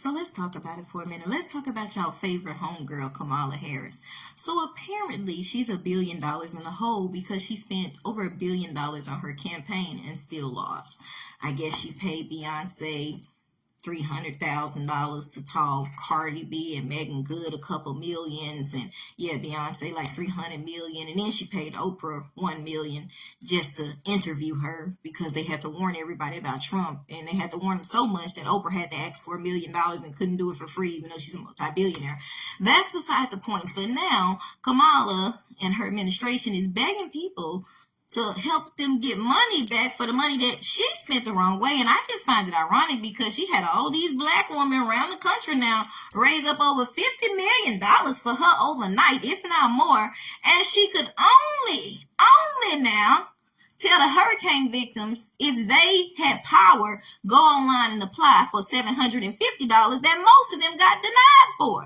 So let's talk about it for a minute. Let's talk about y'all favorite homegirl, Kamala Harris. So apparently she's $1 billion in the hole because she spent over $1 billion on her campaign and still lost. I guess she paid Beyonce $300,000 to tall Cardi B and Megan Good a couple millions, and yeah, Beyonce like 300 million, and then she paid Oprah 1 million just to interview her because they had to warn everybody about Trump, and they had to warn them so much that Oprah had to ask for $1 million and couldn't do it for free, even though she's a multi-billionaire. That's beside the point. But now Kamala and her administration is begging people to help them get money back for the money that she spent the wrong way. And I just find it ironic because she had all these black women around the country now raise up over $50 million for her overnight, if not more. And she could only now tell the hurricane victims, if they had power, go online and apply for $750 that most of them got denied for.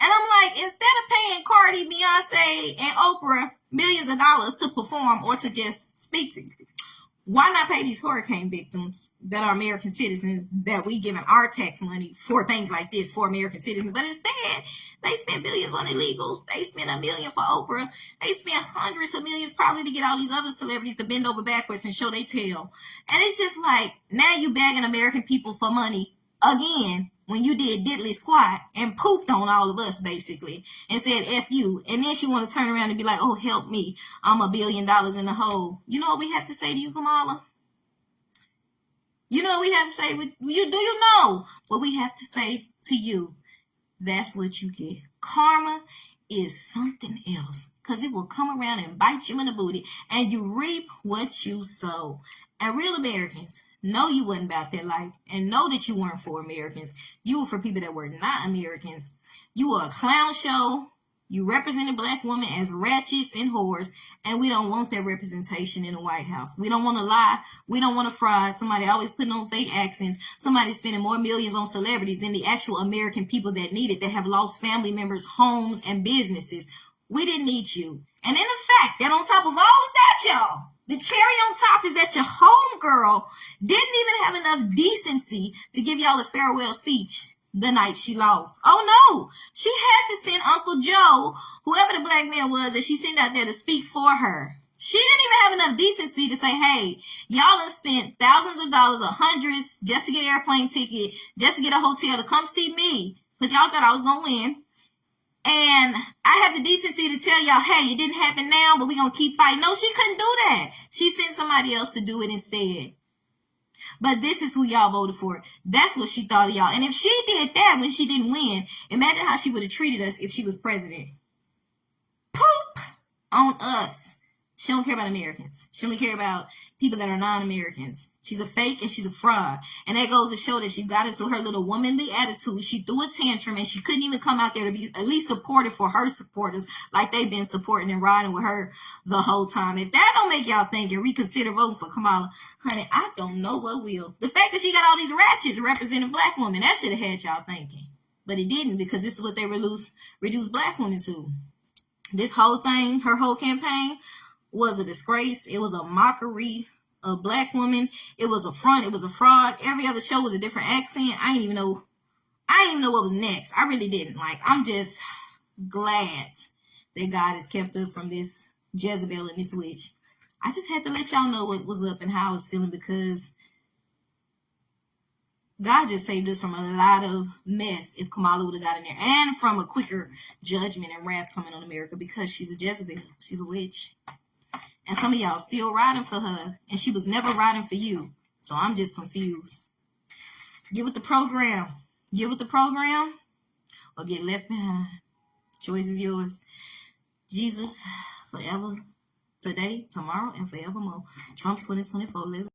And I'm like, instead of paying Cardi, Beyonce, and Oprah millions of dollars to perform or to just speak to you, why not pay these hurricane victims that are American citizens that we giving our tax money for things like this for American citizens? But instead, they spent billions on illegals. They spent $1 million for Oprah. They spent hundreds of millions probably to get all these other celebrities to bend over backwards and show their tail. And it's just like, now you begging American people for money again when you did diddly squat and pooped on all of us basically and said F you. And then she want to turn around and be like, oh, help me, I'm $1 billion in the hole. You know what we have to say to you, Kamala? You know what we have to say? Do you know what we have to say to you? That's what you get. Karma is something else, because it will come around and bite you in the booty, and you reap what you sow. And real Americans, know you wasn't about that life, and know that you weren't for Americans. You were for people that were not Americans. You were a clown show. You represented black women as ratchets and whores, and we don't want that representation in the White House. We don't want to lie. We don't want to fraud. Somebody always putting on fake accents. Somebody spending more millions on celebrities than the actual American people that need it, that have lost family members, homes, and businesses. We didn't need you. And in the fact that on top of all of that, y'all, the cherry on top is that your homegirl didn't even have enough decency to give y'all a farewell speech the night she lost. Oh no, she had to send Uncle Joe, whoever the black man was that she sent out there to speak for her. She didn't even have enough decency to say, hey, y'all have spent thousands of dollars or hundreds just to get an airplane ticket, just to get a hotel to come see me, because y'all thought I was going to win. And I have the decency to tell y'all, hey, it didn't happen now, but we're going to keep fighting. No, she couldn't do that. She sent somebody else to do it instead. But this is who y'all voted for. That's what she thought of y'all. And if she did that when she didn't win, imagine how she would have treated us if she was president. Poop on us. She don't care about Americans. She only care about people that are non-Americans. She's a fake and she's a fraud. And that goes to show that she got into her little womanly attitude. She threw a tantrum and she couldn't even come out there to be at least supportive for her supporters like they've been supporting and riding with her the whole time. If that don't make y'all think and reconsider voting for Kamala, honey, I don't know what will. The fact that she got all these ratchets representing black women, that should have had y'all thinking. But it didn't, because this is what they reduced black women to. This whole thing, her whole campaign, was a disgrace. It was a mockery of black women. It was a front. It was a fraud. Every other show was a different accent. I didn't even know what was next. I really didn't. Like, I'm just glad that God has kept us from this Jezebel and this witch. I just had to let y'all know what was up and how I was feeling, because God just saved us from a lot of mess if Kamala would have got in there, and from a quicker judgment and wrath coming on America, because she's a Jezebel. She's a witch. And some of y'all still riding for her, and she was never riding for you. So I'm just confused. Get with the program. Get with the program, or get left behind. Choice is yours. Jesus, forever, today, tomorrow, and forevermore. Trump 2024. Let's